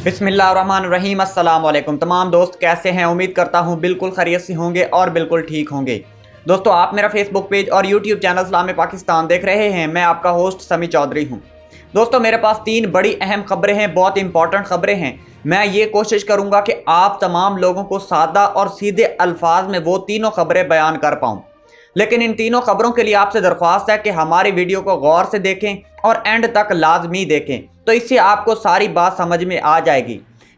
बिस्मिल्लाहिर्रहमानिर्रहीम। अस्सलाम वालेकुम। तमाम दोस्त कैसे हैं? उम्मीद करता हूं बिल्कुल खैरियत से होंगे और बिल्कुल ठीक होंगे। दोस्तों, आप मेरा फेसबुक पेज और यूट्यूब चैनल सलाम पाकिस्तान देख रहे हैं। मैं आपका होस्ट समी चौधरी हूं। दोस्तों, मेरे पास 3 बड़ी अहम खबरें हैं, बहुत इंपॉर्टेंट खबरें हैं। मैं ये कोशिश करूंगा कि आप तमाम लोगों को सादा और सीधे अल्फाज में वो तीनों खबरें बयान कर पाऊँ। लेकिन इन तीनों खबरों के लिए आपसे दरख्वास्त है कि हमारी वीडियो को गौर से देखें और एंड तक लाजमी देखें, तो इससे आपको सारी बात समझ में आ जाएगी।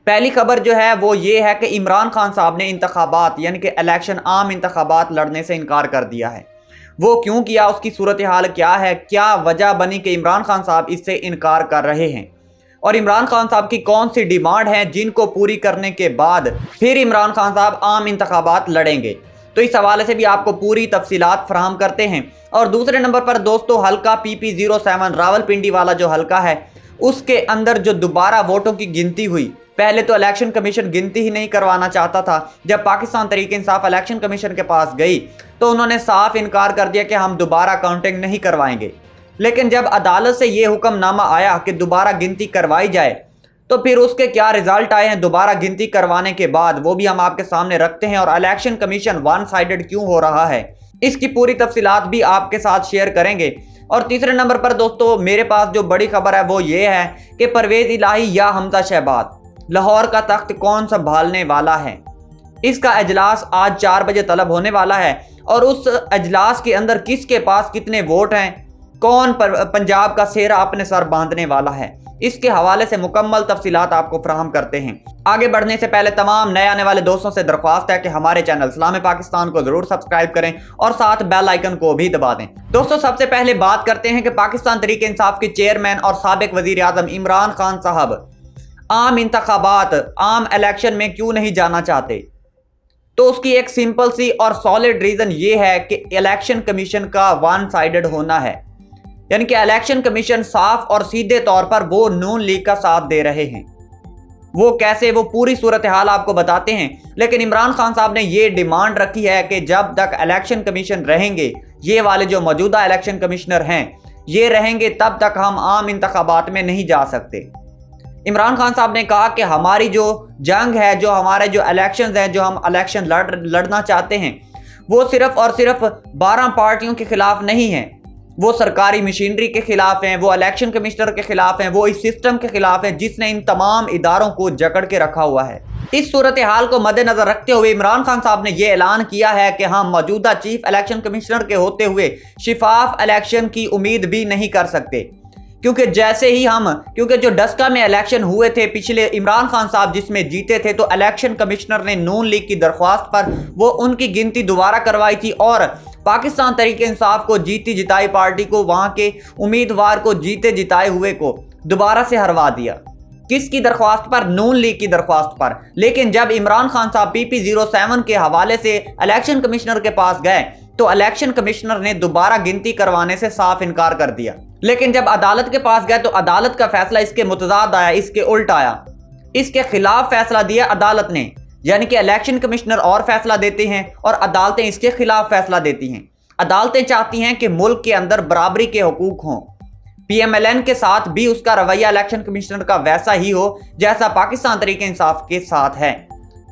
पहली खबर जो है वो ये है कि इमरान खान साहब ने इंतखाबात यानी कि इलेक्शन आम इंतखाबात लड़ने से इनकार कर दिया है। वो क्यों किया, उसकी सूरत हाल क्या है, क्या वजह बनी कि इमरान खान साहब इससे इनकार कर रहे हैं, और इमरान खान साहब की कौन सी डिमांड है जिनको पूरी करने के बाद फिर इमरान खान साहब आम इंतखाबात लड़ेंगे। तो इस हवाले से भी आपको पूरी तफसीलात फराहम करते हैं। और दूसरे नंबर पर दोस्तों, हल्का PP07 रावलपिंडी वाला जो हल्का है, उसके अंदर जो दोबारा वोटों की गिनती हुई, पहले तो इलेक्शन कमीशन गिनती ही नहीं करवाना चाहता था। जब पाकिस्तान तहरीक इंसाफ इलेक्शन कमीशन के पास गई तो उन्होंने साफ इनकार कर दिया कि हम दोबारा काउंटिंग नहीं करवाएंगे। लेकिन जब अदालत से ये हुक्मनामा आया कि दोबारा गिनती करवाई जाए, तो फिर उसके क्या रिजल्ट आए हैं दोबारा गिनती करवाने के बाद, वो भी हम आपके सामने रखते हैं। और इलेक्शन कमीशन वन साइडेड क्यों हो रहा है, इसकी पूरी तफसीलात भी आपके साथ शेयर करेंगे। और तीसरे नंबर पर दोस्तों, मेरे पास जो बड़ी खबर है वो ये है कि परवेज इलाही या हमजा शहबाज, लाहौर का तख्त कौन संभालने वाला है। इसका अजलास आज 4 बजे तलब होने वाला है और उस अजलास के अंदर किसके पास कितने वोट हैं, कौन पंजाब का सेहरा अपने सर बांधने वाला है, इसके हवाले से मुकम्मल तफसीलात आपको फराहम करते हैं। आगे बढ़ने से पहले तमाम नए आने वाले दोस्तों से दरख्वास्त है कि हमारे चैनल सलाम पाकिस्तान को जरूर सब्सक्राइब करें और साथ बेल आइकन को भी दबा दें। दोस्तों, सबसे पहले बात करते हैं कि पाकिस्तान तहरीक इंसाफ के चेयरमैन और साबिक वजीर आजम इमरान खान साहब आम इंतखाबात, आम इलेक्शन में क्यों नहीं जाना चाहते। तो उसकी एक सिंपल सी और सॉलिड रीजन ये है कि इलेक्शन कमीशन का वन साइडेड होना है, यानी कि इलेक्शन कमीशन साफ और सीधे तौर पर वो नून लीग का साथ दे रहे हैं। वो कैसे, वो पूरी सूरत हाल आपको बताते हैं। लेकिन इमरान खान साहब ने ये डिमांड रखी है कि जब तक इलेक्शन कमीशन रहेंगे, ये वाले जो मौजूदा इलेक्शन कमिश्नर हैं ये रहेंगे, तब तक हम आम इंतखाबात में नहीं जा सकते। इमरान खान साहब ने कहा कि हमारी जो जंग है, जो हमारे जो इलेक्शन हैं, जो हम इलेक्शन लड़ना चाहते हैं, वो सिर्फ और सिर्फ 12 पार्टियों के खिलाफ नहीं है, वो सरकारी मशीनरी के खिलाफ हैं, वो इलेक्शन कमिश्नर के खिलाफ हैं, वो इस सिस्टम के खिलाफ हैं जिसने इन तमाम इदारों को जकड़ के रखा हुआ है। इस सूरत हाल को मद्देनजर रखते हुए इमरान खान साहब ने यह ऐलान किया है कि हम मौजूदा चीफ इलेक्शन कमिश्नर के होते हुए शिफाफ इलेक्शन की उम्मीद भी नहीं कर सकते, क्योंकि जो डस्का में इलेक्शन हुए थे पिछले, इमरान खान साहब जिसमें जीते थे, तो इलेक्शन कमिश्नर ने नून लीग की दरख्वास्त पर वो उनकी गिनती दोबारा करवाई थी और पाकिस्तान तहरीक इंसाफ को, जीती जिताई पार्टी को, वहां के उम्मीदवार को, जीते जिताए हुए को दोबारा से हरवा दिया। किसकी दरख्वास्त पर? नून लीग की दरख्वास्त पर। लेकिन जब इमरान खान साहब PP07 के हवाले से इलेक्शन कमिश्नर के पास गए तो इलेक्शन कमिश्नर ने दोबारा गिनती करवाने से साफ इनकार कर दिया। लेकिन जब अदालत के पास गए तो अदालत का फैसला इसके मुतजाद आया, इसके उल्ट आया, इसके खिलाफ फैसला दिया अदालत ने। यानी कि इलेक्शन कमिश्नर और फैसला देते हैं और अदालतें इसके खिलाफ फैसला देती हैं। अदालतें चाहती हैं कि मुल्क के अंदर बराबरी के हुकूक हों। PMLN के साथ भी उसका रवैया इलेक्शन कमिश्नर का वैसा ही हो जैसा पाकिस्तान तहरीक इंसाफ के साथ है,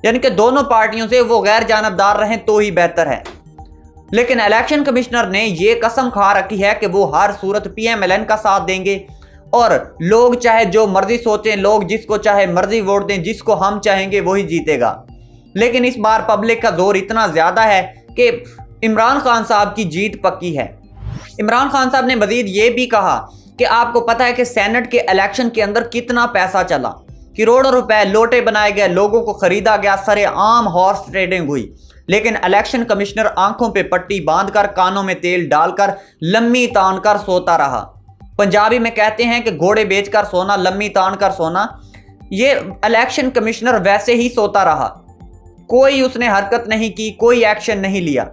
यानी कि दोनों पार्टियों से वो गैर जानबदार रहें तो ही बेहतर है। लेकिन इलेक्शन कमिश्नर ने ये कसम खा रखी है कि वो हर सूरत PMLN का साथ देंगे और लोग चाहे जो मर्जी सोचें, लोग जिसको चाहे मर्जी वोट दें, जिसको हम चाहेंगे वही जीतेगा। लेकिन इस बार पब्लिक का जोर इतना ज्यादा है कि इमरान खान साहब की जीत पक्की है। इमरान खान साहब ने मजीद ये भी कहा कि आपको पता है कि सेनेट के इलेक्शन के अंदर कितना पैसा चला, करोड़ों रुपए लोटे बनाए गए, लोगों को खरीदा गया, सरेआम हॉर्स ट्रेडिंग हुई। लेकिन इलेक्शन कमिश्नर आंखों पे पट्टी बांधकर, कानों में तेल डालकर, लम्मी तान कर सोता रहा। पंजाबी में कहते हैं कि घोड़े बेचकर सोना, लम्मी तान कर सोना। ये इलेक्शन कमिश्नर वैसे ही सोता रहा, कोई उसने हरकत नहीं की, कोई एक्शन नहीं लिया।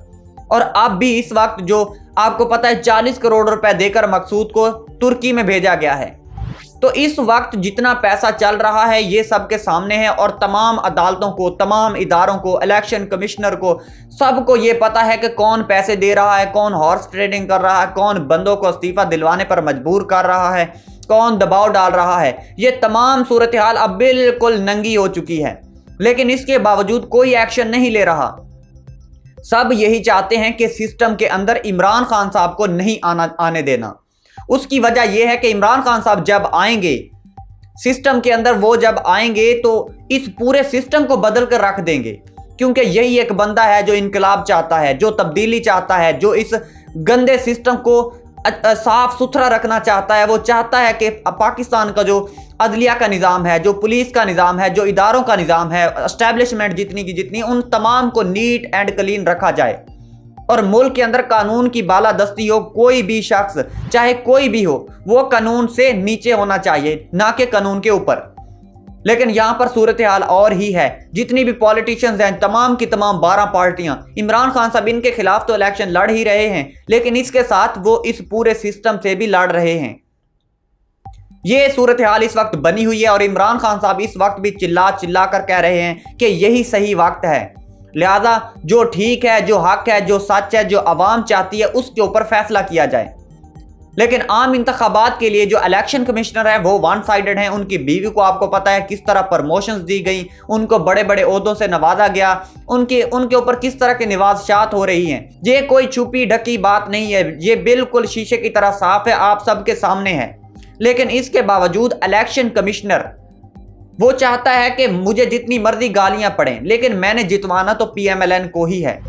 और अब भी इस वक्त जो आपको पता है 40 करोड़ रुपए देकर मकसूद को तुर्की में भेजा गया है। तो इस वक्त जितना पैसा चल रहा है ये सबके सामने है और तमाम अदालतों को, तमाम इदारों को, इलेक्शन कमिश्नर को, सबको ये पता है कि कौन पैसे दे रहा है, कौन हॉर्स ट्रेडिंग कर रहा है, कौन बंदों को इस्तीफा दिलवाने पर मजबूर कर रहा है, कौन दबाव डाल रहा है, ये तमाम सूरत हाल अब बिल्कुल नंगी हो चुकी है। लेकिन इसके बावजूद कोई एक्शन नहीं ले रहा। सब यही चाहते हैं कि सिस्टम के अंदर इमरान खान साहब को नहीं आने देना। उसकी वजह यह है कि इमरान खान साहब जब आएंगे सिस्टम के अंदर, वो जब आएंगे तो इस पूरे सिस्टम को बदल कर रख देंगे, क्योंकि यही एक बंदा है जो इनकलाब चाहता है, जो तब्दीली चाहता है, जो इस गंदे सिस्टम को साफ सुथरा रखना चाहता है। वो चाहता है कि पाकिस्तान का जो अदलिया का निज़ाम है, जो पुलिस का निज़ाम है, जो इदारों का निज़ाम है, एस्टेब्लिशमेंट जितनी की जितनी, उन तमाम को नीट एंड क्लीन रखा जाए और मुल्क के अंदर कानून की बालादस्ती हो। कोई भी शख्स चाहे कोई भी हो, वो कानून से नीचे होना चाहिए, ना कि कानून के ऊपर। लेकिन यहां पर सूरत हाल और ही है। जितनी भी पॉलिटिशियंस हैं, तमाम की तमाम 12 पार्टियां, इमरान खान साहब इनके खिलाफ तो इलेक्शन लड़ ही रहे हैं, लेकिन इसके साथ वो इस पूरे सिस्टम से भी लड़ रहे हैं। ये सूरत हाल इस वक्त बनी हुई है और इमरान खान साहब इस वक्त भी चिल्ला चिल्ला कर कह रहे हैं कि यही सही वक्त है। लिहाजा जो ठीक है, जो हक है, जो सच है, जो अवाम चाहती है, उसके ऊपर फैसला किया जाए। लेकिन आम इंतखाबात के लिए जो इलेक्शन कमिश्नर है वो वन साइडेड हैं। उनकी बीवी को आपको पता है किस तरह प्रमोशंस दी गई, उनको बड़े बड़े ओहदों से नवाजा गया, उनके ऊपर किस तरह की निवाज़शात हो रही हैं। ये कोई छुपी ढकी बात नहीं है, ये बिल्कुल शीशे की तरह साफ है, आप सबके सामने है। लेकिन इसके बावजूद इलेक्शन कमिश्नर वो चाहता है कि मुझे जितनी मर्जी गालियां पड़ें, लेकिन मैंने जितवाना तो PMLN को ही है।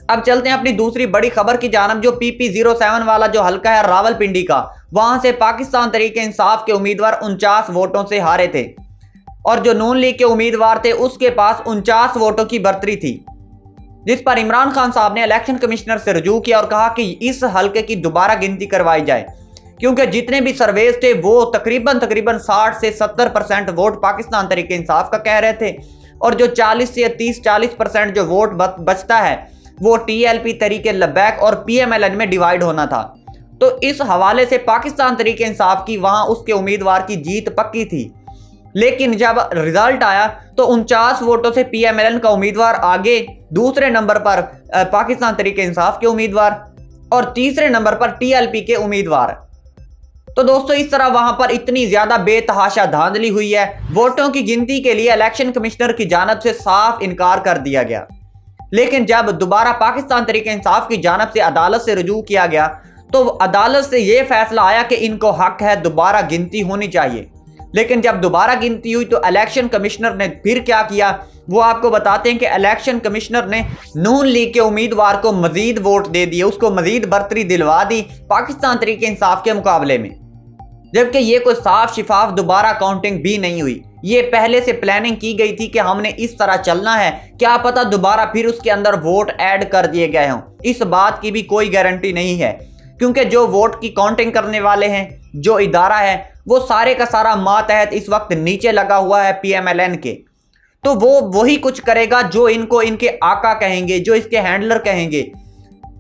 अब चलते हैं अपनी दूसरी बड़ी खबर की जानब, जो PP07 वाला जो हल्का है रावलपिंडी का, वहां से पाकिस्तान तहरीक इंसाफ के उम्मीदवार 49 वोटों से हारे थे और जो नून लीग के उम्मीदवार थे उसके पास 49 वोटों की बढ़तरी थी, जिस पर इमरान खान साहब ने इलेक्शन कमिश्नर से रुजू किया और कहा कि इस हल्के की दोबारा गिनती करवाई जाए, क्योंकि जितने भी सर्वेज थे वो तकरीबन 60 से 70% वोट पाकिस्तान तहरीक इंसाफ का कह रहे थे और जो 40 से 30-40% जो वोट बचता है वो TLP तहरीक लब्बैक और PMLN में डिवाइड होना था। तो इस हवाले से पाकिस्तान तहरीक इंसाफ की वहां उसके उम्मीदवार की जीत पक्की थी। लेकिन जब रिजल्ट आया तो 49 वोटों से PMLN का उम्मीदवार आगे, दूसरे नंबर पर पाकिस्तान तहरीक इंसाफ के उम्मीदवार और तीसरे नंबर पर TLP के उम्मीदवार। तो दोस्तों इस तरह वहां पर इतनी ज्यादा बेतहाशा धांधली हुई है। वोटों की गिनती के लिए इलेक्शन कमिश्नर की जानिब से साफ इनकार कर दिया गया। लेकिन जब दोबारा पाकिस्तान तहरीक इंसाफ की जानिब से अदालत से रुजू किया गया तो अदालत से यह फैसला आया कि इनको हक है, दोबारा गिनती होनी चाहिए। लेकिन जब दोबारा गिनती हुई तो इलेक्शन कमिश्नर ने फिर क्या किया, वो आपको बताते हैं कि इलेक्शन कमिश्नर ने नून लीग के उम्मीदवार को मजीद वोट दे दिए, उसको मजीद बढ़तरी दिलवा दी पाकिस्तान तहरीक इंसाफ के मुकाबले में, जबकि ये कोई साफ शिफाफ दोबारा काउंटिंग भी नहीं हुई। ये पहले से प्लानिंग की गई थी कि हमने इस तरह चलना है, क्या पता दोबारा फिर उसके अंदर वोट ऐड कर दिए गए हों। इस बात की भी कोई गारंटी नहीं है, क्योंकि जो वोट की काउंटिंग करने वाले हैं, जो इदारा है, वो सारे का सारा मातहत इस वक्त नीचे लगा हुआ है PMLN के। तो वो वही कुछ करेगा जो इनको इनके आका कहेंगे, जो इसके हैंडलर कहेंगे,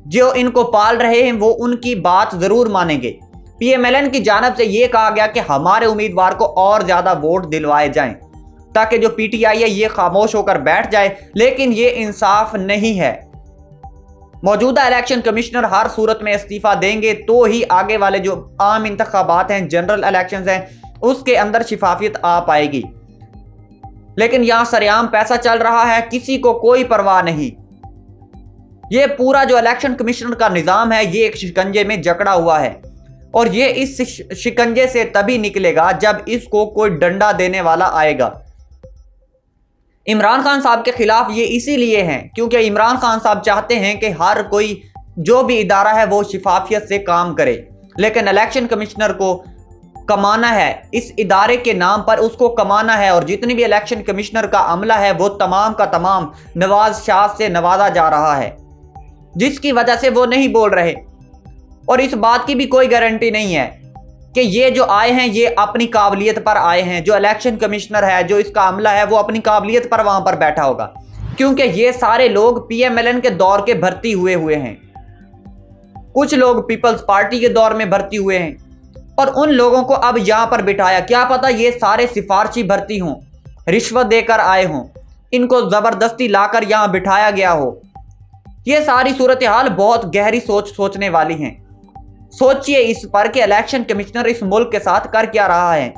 जो इनको पाल रहे हैं, वो उनकी बात जरूर मानेंगे। PMLN की जानिब से यह कहा गया कि हमारे उम्मीदवार को और ज्यादा वोट दिलवाए जाएं ताकि जो PTI है ये खामोश होकर बैठ जाए, लेकिन ये इंसाफ नहीं है। मौजूदा इलेक्शन कमिश्नर हर सूरत में इस्तीफा देंगे तो ही आगे वाले जो आम इंतखाबात हैं, जनरल इलेक्शंस हैं, उसके अंदर शिफाफियत आ पाएगी। लेकिन यहां सरेआम पैसा चल रहा है, किसी को कोई परवाह नहीं। ये पूरा जो इलेक्शन कमिश्नर का निजाम है ये एक शिकंजे में जकड़ा हुआ है और ये इस शिकंजे से तभी निकलेगा जब इसको कोई डंडा देने वाला आएगा। इमरान खान साहब के खिलाफ ये इसीलिए हैं क्योंकि इमरान खान साहब चाहते हैं कि हर कोई जो भी इदारा है वो शिफाफियत से काम करे, लेकिन इलेक्शन कमिश्नर को कमाना है, इस इदारे के नाम पर उसको कमाना है और जितनी भी इलेक्शन कमिश्नर का अमला है वो तमाम का तमाम नवाज शाह से नवाजा जा रहा है, जिसकी वजह से वो नहीं बोल रहे। और इस बात की भी कोई गारंटी नहीं है कि ये जो आए हैं ये अपनी काबिलियत पर आए हैं। जो इलेक्शन कमिश्नर है, जो इसका अमला है, वो अपनी काबिलियत पर वहां पर बैठा होगा, क्योंकि ये सारे लोग PMLN के दौर के भर्ती हुए हैं, कुछ लोग पीपल्स पार्टी के दौर में भर्ती हुए हैं और उन लोगों को अब यहां पर बिठाया। क्या पता ये सारे सिफारशी भर्ती हों, रिश्वत देकर आए हों, इनको जबरदस्ती लाकर यहां बिठाया गया हो। ये सारी सूरत हाल बहुत गहरी सोचने वाली हैं। सोचिए इस पर कि इलेक्शन कमिश्नर इस मुल्क के साथ कर क्या रहा है।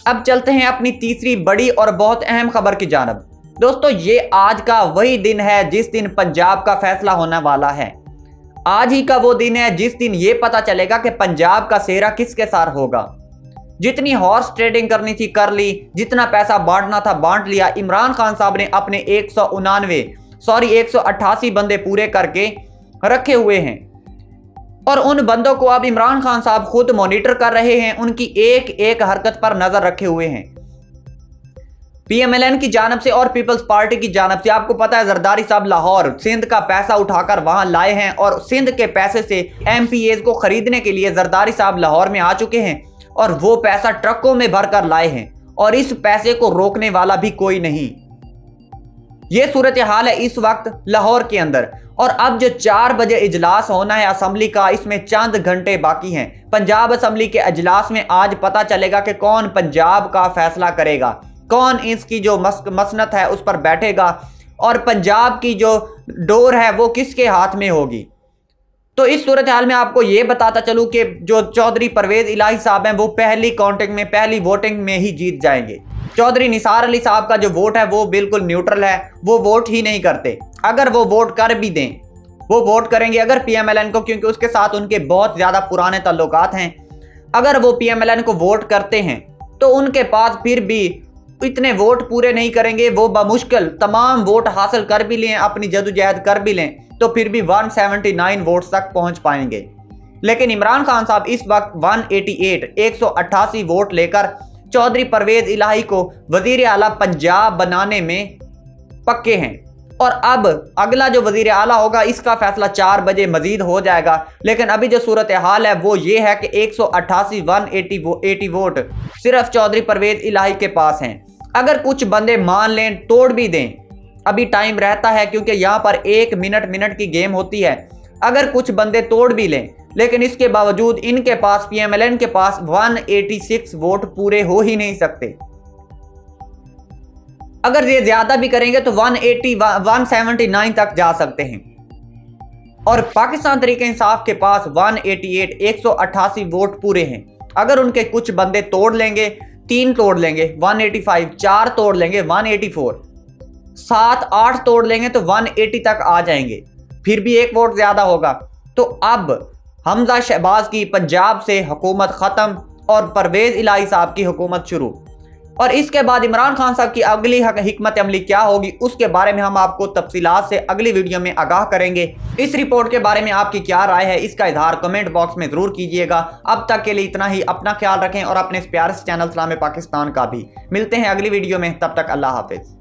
अब चलते हैं अपनी तीसरी बड़ी और बहुत अहम खबर की जानब। दोस्तों, ये आज का वही दिन है जिस दिन पंजाब का फैसला होने वाला है। आज ही का वो दिन है जिस दिन ये पता चलेगा कि पंजाब का सेहरा किसके साथ होगा। जितनी हॉर्स ट्रेडिंग करनी थी कर ली, जितना पैसा बांटना था बांट लिया। इमरान खान साहब ने अपने 188 बंदे पूरे करके रखे हुए हैं और उन बंदों को अब इमरान खान साहब खुद मॉनिटर कर रहे हैं, उनकी एक एक हरकत पर नजर रखे हुए हैं। पीएमएलएन की जानब से और पीपल्स पार्टी की जानब से, आपको पता है जरदारी साहब लाहौर सिंध का पैसा उठाकर वहां लाए हैं और सिंध के पैसे से एमपीएस को खरीदने के लिए जरदारी साहब लाहौर में आ चुके हैं और वो पैसा ट्रकों में भरकर लाए हैं और इस पैसे को रोकने वाला भी कोई नहीं। ये सूरत हाल है इस वक्त लाहौर के अंदर। और अब जो 4 बजे इजलास होना है असम्बली का, इसमें चंद घंटे बाकी हैं। पंजाब असम्बली के इजलास में आज पता चलेगा कि कौन पंजाब का फैसला करेगा, कौन इसकी जो मसनत है उस पर बैठेगा और पंजाब की जो डोर है वो किसके हाथ में होगी। तो इस सूरत हाल में आपको ये बताता चलूं कि जो चौधरी परवेज इलाही साहब हैं वो पहली काउंटिंग में, पहली वोटिंग में ही जीत जाएंगे। चौधरी निसार अली साहब का जो वोट है वो बिल्कुल न्यूट्रल है, वो वोट ही नहीं करते। अगर वो वोट कर भी दें, वो वोट करेंगे अगर पीएमएलएन को, क्योंकि उसके साथ उनके बहुत ज्यादा पुराने ताल्लुकात हैं। अगर वो पीएमएलएन को वोट करते हैं तो उनके पास फिर भी इतने वोट पूरे नहीं करेंगे। वो बमुश्किल तमाम वोट हासिल कर भी लें, अपनी जदोजहद कर भी लें, तो फिर भी 179 वोट्स तक पहुंच पाएंगे। लेकिन इमरान खान साहब इस वक्त 188 वोट लेकर चौधरी परवेज इलाही को वजीर आला पंजाब बनाने में पक्के हैं। और अब अगला जो वजीर आला होगा इसका फैसला 4 बजे मजीद हो जाएगा। लेकिन अभी जो सूरत हाल है वो ये है कि 180 वोट सिर्फ चौधरी परवेज इलाही के पास हैं। अगर कुछ बंदे मान लें, तोड़ भी दें, अभी टाइम रहता है क्योंकि यहाँ पर 1 मिनट की गेम होती है। अगर कुछ बंदे तोड़ भी लें, लेकिन इसके बावजूद इनके पास, पीएमएलएन के पास 186 वोट पूरे हो ही नहीं सकते। अगर ये ज्यादा भी करेंगे तो 179 तक जा सकते हैं। और पाकिस्तान तरीके इंसाफ के पास 188 वोट पूरे हैं। अगर उनके कुछ बंदे तोड़ लेंगे, 3 तोड़ लेंगे 185, 4 तोड़ लेंगे 184, 7-8 तोड़ लेंगे तो 180 तक आ जाएंगे, फिर भी 1 वोट ज्यादा होगा। तो अब हमजा शहबाज की पंजाब से हुकूमत खत्म और परवेज इलाही साहब की हुकूमत शुरू। और इसके बाद इमरान खान साहब की अगली हिकमत अमली क्या होगी उसके बारे में हम आपको तफसीलात से अगली वीडियो में आगाह करेंगे। इस रिपोर्ट के बारे में आपकी क्या राय है इसका इजहार कमेंट बॉक्स में जरूर कीजिएगा। अब तक के लिए इतना ही। अपना ख्याल रखें और अपने इस प्यारे से चैनल सलाम पाकिस्तान का भी। मिलते हैं अगली वीडियो में, तब तक अल्लाह हाफिज।